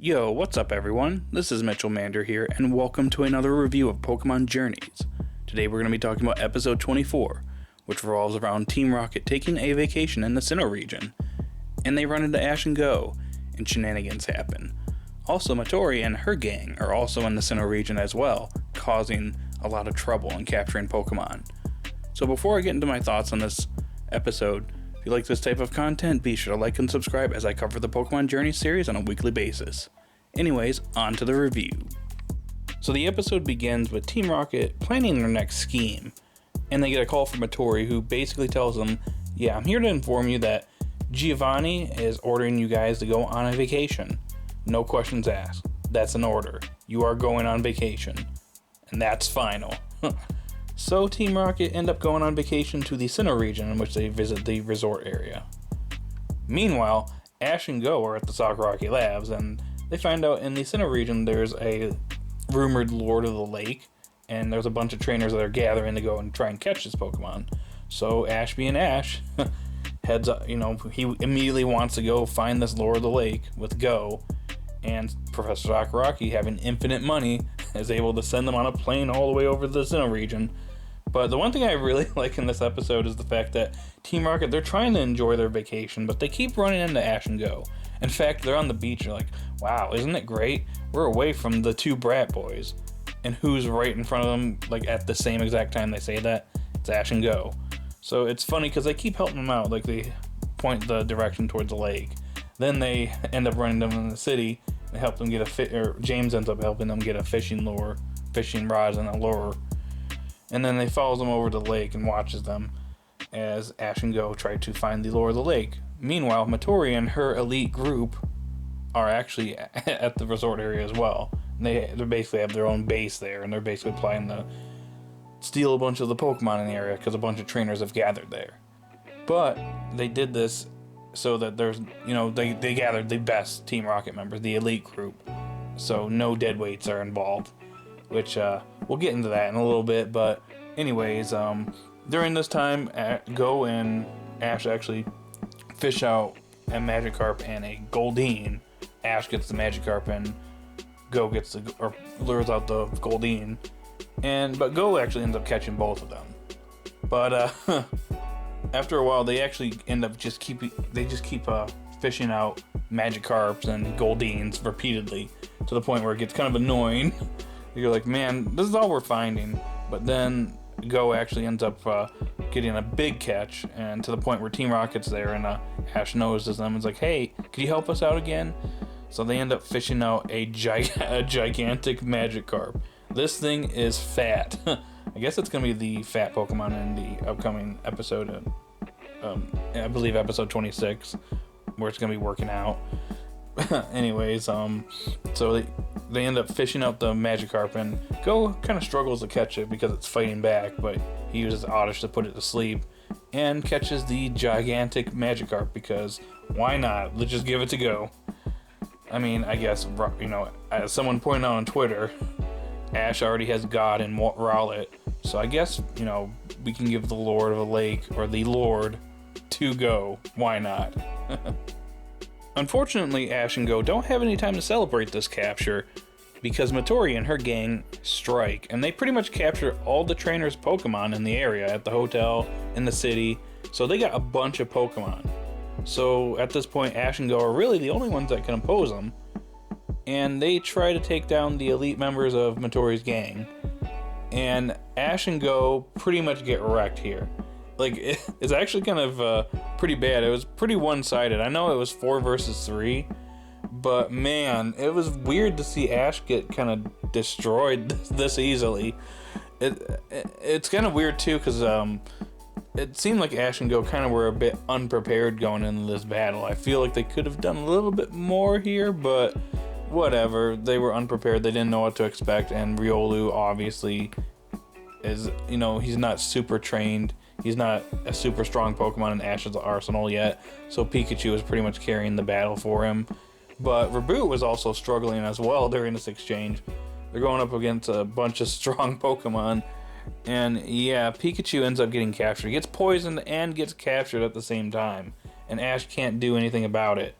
Yo, what's up everyone? This is Mitchell Mander here, and welcome to another review of Pokemon Journeys. Today we're going to be talking about episode 24, which revolves around Team Rocket taking a vacation in the Sinnoh region, and they run into Ash and Go, and shenanigans happen. Also, Matori and her gang are also in the Sinnoh region as well, causing a lot of trouble in capturing Pokemon. So before I get into my thoughts on this episode, if you like this type of content, be sure to like and subscribe as I cover the Pokemon Journey series on a weekly basis. Anyways, on to the review. So the episode begins with Team Rocket planning their next scheme, and they get a call from Matori who basically tells them, yeah, I'm here to inform you that Giovanni is ordering you guys to go on a vacation. No questions asked. That's an order. You are going on vacation. And that's final. So Team Rocket end up going on vacation to the Sinnoh region, in which they visit the resort area. Meanwhile, Ash and Go are at the Sakuragi Labs, and they find out in the Sinnoh region there's a rumored Lord of the Lake, and there's a bunch of trainers that are gathering to go and try and catch this Pokemon. So Ash being Ash, heads up, he immediately wants to go find this Lord of the Lake with Go, and Professor Sakuragi, having infinite money, is able to send them on a plane all the way over to the Sinnoh region. But the one thing I really like in this episode is the fact that Team Rocket, they're trying to enjoy their vacation, but they keep running into Ash and Go. In fact, they're on the beach, they're like, wow, isn't it great? We're away from the two brat boys. And who's right in front of them, like at the same exact time they say that? It's Ash and Go. So it's funny because they keep helping them out, like they point the direction towards the lake. Then they end up running them in the city. They help them get James ends up helping them get a fishing rods and a lure. And then they follows them over to the lake and watches them as Ash and Go try to find the Lord of the Lake. Meanwhile, Matori and her elite group are actually at the resort area as well. And they basically have their own base there, and they're basically planning to steal a bunch of the Pokemon in the area because a bunch of trainers have gathered there. But they did this so that there's, they gathered the best Team Rocket members, the elite group. So no dead weights are involved, which we'll get into that in a little bit. But anyways, during this time, Go and Ash actually fish out a Magikarp and a Goldeen. Ash gets the Magikarp and Go lures out the Goldeen. But Go actually ends up catching both of them. But after a while, they actually end up just keep fishing out Magikarps and Goldeens repeatedly to the point where it gets kind of annoying. You're like, man, this is all we're finding. But then Go actually ends up getting a big catch, and to the point where Team Rocket's there, and Ash notices them and is like, hey, could you help us out again? So they end up fishing out a gigantic Magikarp. This thing is fat. I guess it's going to be the fat Pokemon in the upcoming episode, I believe episode 26, where it's going to be working out. Anyways, so they end up fishing out the Magikarp, and Go kind of struggles to catch it because it's fighting back, but he uses Oddish to put it to sleep, and catches the gigantic Magikarp because why not? Let's just give it to Go. I mean, I guess, as someone pointed out on Twitter, Ash already has God in Rowlet, so I guess, we can give the Lord of the Lake, or the Lord, to Go. Why not? Unfortunately, Ash and Go don't have any time to celebrate this capture, because Matori and her gang strike, and they pretty much capture all the trainers' Pokemon in the area, at the hotel, in the city, so they got a bunch of Pokemon. So at this point, Ash and Go are really the only ones that can oppose them, and they try to take down the elite members of Matori's gang, and Ash and Go pretty much get wrecked here. Like, it's actually kind of pretty bad. It was pretty one-sided. I know it was 4 versus 3, but man, it was weird to see Ash get kind of destroyed this easily. It's kind of weird too, because it seemed like Ash and Go kind of were a bit unprepared going into this battle. I feel like they could have done a little bit more here, but whatever. They were unprepared. They didn't know what to expect, and Riolu obviously is, he's not super trained. He's not a super strong Pokemon in Ash's arsenal yet, so Pikachu is pretty much carrying the battle for him. But Reboot was also struggling as well during this exchange. They're going up against a bunch of strong Pokemon, and yeah, Pikachu ends up getting captured. He gets poisoned and gets captured at the same time, and Ash can't do anything about it.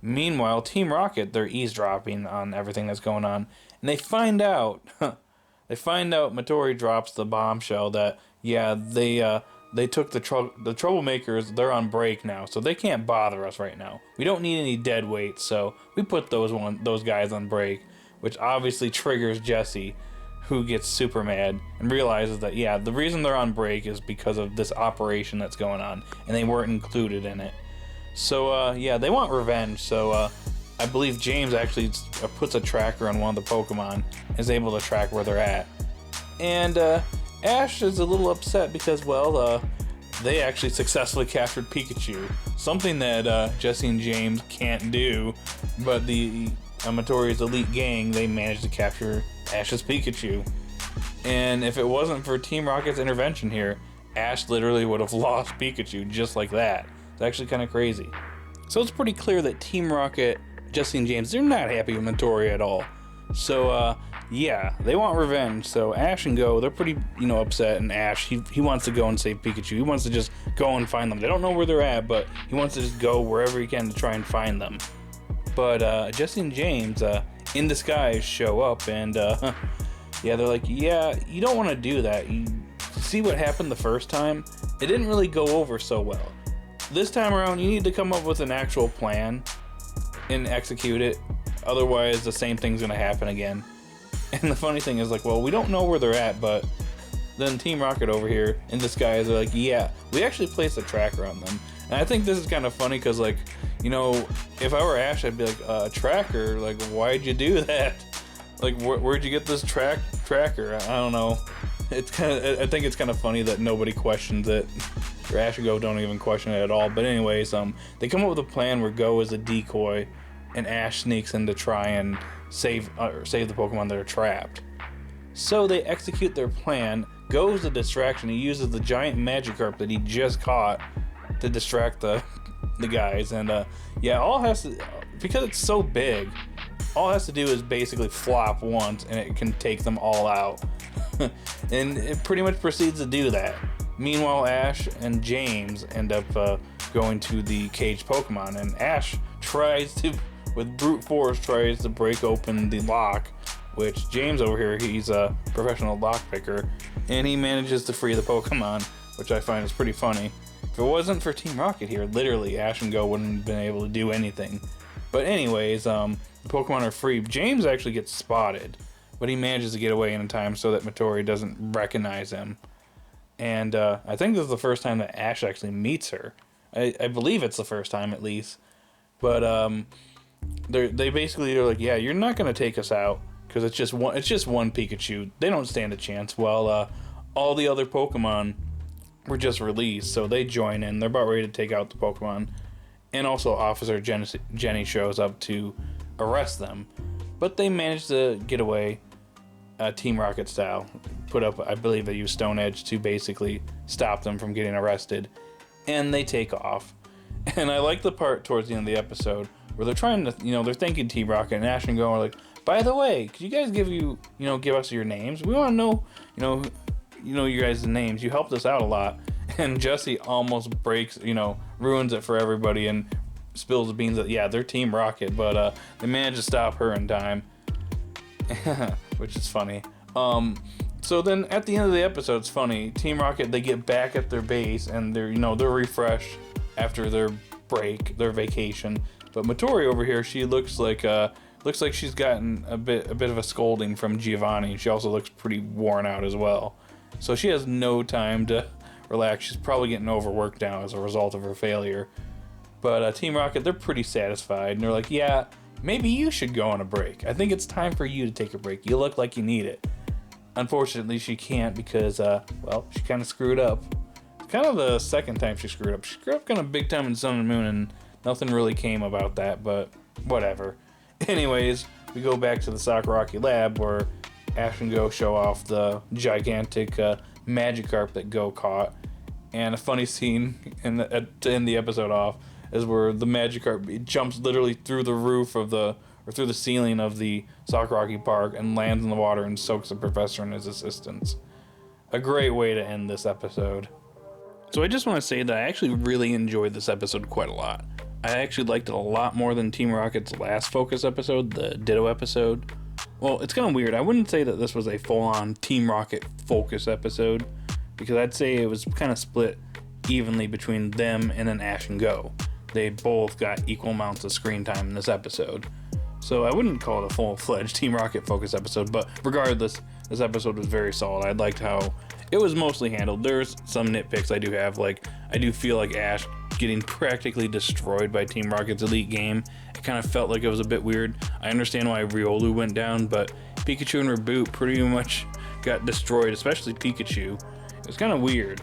Meanwhile, Team Rocket, they're eavesdropping on everything that's going on, and they find out Midori drops the bombshell that they took the troublemakers. They're on break now, so they can't bother us right now. We don't need any dead weight, so we put those guys on break, which obviously triggers Jessie, who gets super mad and realizes that the reason they're on break is because of this operation that's going on, and they weren't included in it. So they want revenge. So I believe James actually puts a tracker on one of the Pokemon and is able to track where they're at. And Ash is a little upset because, they actually successfully captured Pikachu. Something that Jessie and James can't do, but the Midori's elite gang, they managed to capture Ash's Pikachu. And if it wasn't for Team Rocket's intervention here, Ash literally would have lost Pikachu just like that. It's actually kind of crazy. So it's pretty clear that Team Rocket, Jessie and James, they're not happy with Midori at all. So they want revenge. So Ash and Go, they're pretty upset, and Ash, he wants to go and save Pikachu. He wants to just go and find them. They don't know where they're at, but he wants to just go wherever he can to try and find them. But Jessie and James, in disguise, show up, and they're like, you don't want to do that. You see what happened the first time? It didn't really go over so well. This time around, you need to come up with an actual plan and execute it. Otherwise, the same thing's going to happen again. And the funny thing is, we don't know where they're at, but then Team Rocket over here in disguise are like, we actually placed a tracker on them. And I think this is kind of funny because, if I were Ash, I'd be like, tracker? Why'd you do that? Where'd you get this tracker? I don't know. I think it's kind of funny that nobody questions it. Or Ash and Go don't even question it at all. But anyways, they come up with a plan where Go is a decoy, and Ash sneaks in to try and save the Pokemon that are trapped. So they execute their plan. Go's a distraction. He uses the giant Magikarp that he just caught to distract the guys. And all has to, because it's so big, all it has to do is basically flop once, and it can take them all out. And it pretty much proceeds to do that. Meanwhile, Ash and James end up going to the caged Pokemon, and Ash with brute force, tries to break open the lock, which James over here, he's a professional lock picker, and he manages to free the Pokemon, which I find is pretty funny. If it wasn't for Team Rocket here, literally, Ash and Go wouldn't have been able to do anything. But anyways, the Pokemon are free. James actually gets spotted, but he manages to get away in time so that Midori doesn't recognize him. And I think this is the first time that Ash actually meets her. I believe it's the first time, at least. But they basically are like, you're not going to take us out because it's just one Pikachu. They don't stand a chance. Well, all the other Pokemon were just released, so they join in. They're about ready to take out the Pokemon. And also Officer Jenny shows up to arrest them. But they manage to get away, Team Rocket style. Put up, I believe they use Stone Edge to basically stop them from getting arrested. And they take off. And I like the part towards the end of the episode where they're trying to, they're thanking Team Rocket, and Ash and Go are like, by the way, could you guys give us your names? We want to know, you guys' names. You helped us out a lot. And Jessie almost ruins it for everybody and spills the beans that, they're Team Rocket, but they managed to stop her in time. Which is funny. So then at the end of the episode, it's funny. Team Rocket, they get back at their base, and they're refreshed after their break, their vacation. But Midori over here, she looks like she's gotten a bit of a scolding from Giovanni. She also looks pretty worn out as well. So she has no time to relax. She's probably getting overworked now as a result of her failure. But Team Rocket, they're pretty satisfied, and they're like, maybe you should go on a break. I think it's time for you to take a break. You look like you need it. Unfortunately, she can't because, she kind of screwed up. It's kind of the second time she screwed up. She screwed up kind of big time in Sun and Moon, and nothing really came about that, but whatever. Anyways, we go back to the Sakuragi lab where Ash and Go show off the gigantic Magikarp that Go caught. And a funny scene to end the episode off is where the Magikarp jumps literally through the roof of through the ceiling of the Sakuragi Park and lands in the water and soaks the professor and his assistants. A great way to end this episode. So I just want to say that I actually really enjoyed this episode quite a lot. I actually liked it a lot more than Team Rocket's last Focus episode, the Ditto episode. Well, it's kind of weird. I wouldn't say that this was a full-on Team Rocket Focus episode, because I'd say it was kind of split evenly between them and then Ash and Go. They both got equal amounts of screen time in this episode. So I wouldn't call it a full-fledged Team Rocket Focus episode, but regardless, this episode was very solid. I liked how it was mostly handled. There's some nitpicks I do have, like I do feel like Ash getting practically destroyed by Team Rocket's elite game. It kind of felt like it was a bit weird. I understand why Riolu went down, but Pikachu and Reboot pretty much got destroyed, especially Pikachu. It was kind of weird,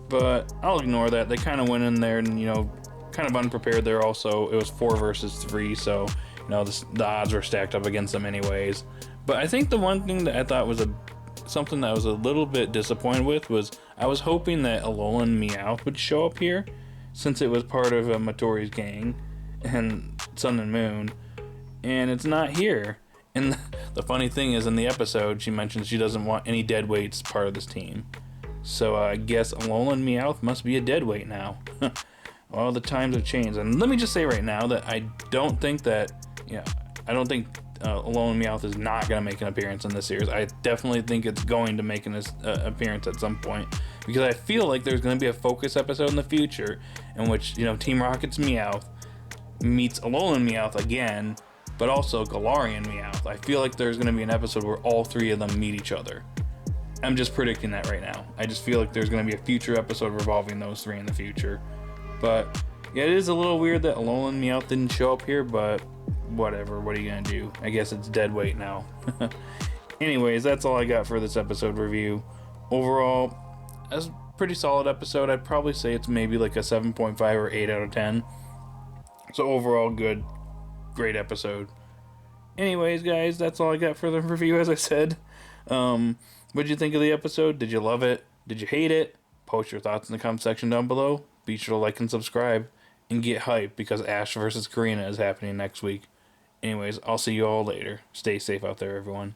but I'll ignore that. They kind of went in there and, you know, kind of unprepared there also. It was 4 versus 3, so, you know, the odds were stacked up against them anyways. But I think the one thing that I thought was something that I was a little bit disappointed with was I was hoping that Alolan and Meowth would show up here, since it was part of Matori's gang and Sun and Moon, and it's not here. And the funny thing is, in the episode, she mentions she doesn't want any dead weights part of this team. So I guess Alolan and Meowth must be a dead weight now. Well, the times have changed, and let me just say right now that I don't think that, I don't think Alolan and Meowth is not going to make an appearance in this series. I definitely think it's going to make an appearance at some point, because I feel like there's going to be a Focus episode in the future in which, you know, Team Rocket's Meowth meets Alolan and Meowth again, but also Galarian Meowth. I feel like there's going to be an episode where all 3 of them meet each other. I'm just predicting that right now. I just feel like there's going to be a future episode revolving those 3 in the future. But yeah, it is a little weird that Alolan and Meowth didn't show up here, but whatever. What are you going to do? I guess it's dead weight now. Anyways, that's all I got for this episode review. Overall, that's a pretty solid episode. I'd probably say it's maybe like a 7.5 or 8 out of 10. So overall, good. Great episode. Anyways, guys, that's all I got for the review, as I said. What'd you think of the episode? Did you love it? Did you hate it? Post your thoughts in the comment section down below. Be sure to like and subscribe and get hyped, because Ash versus Karina is happening next week. Anyways, I'll see you all later. Stay safe out there, everyone.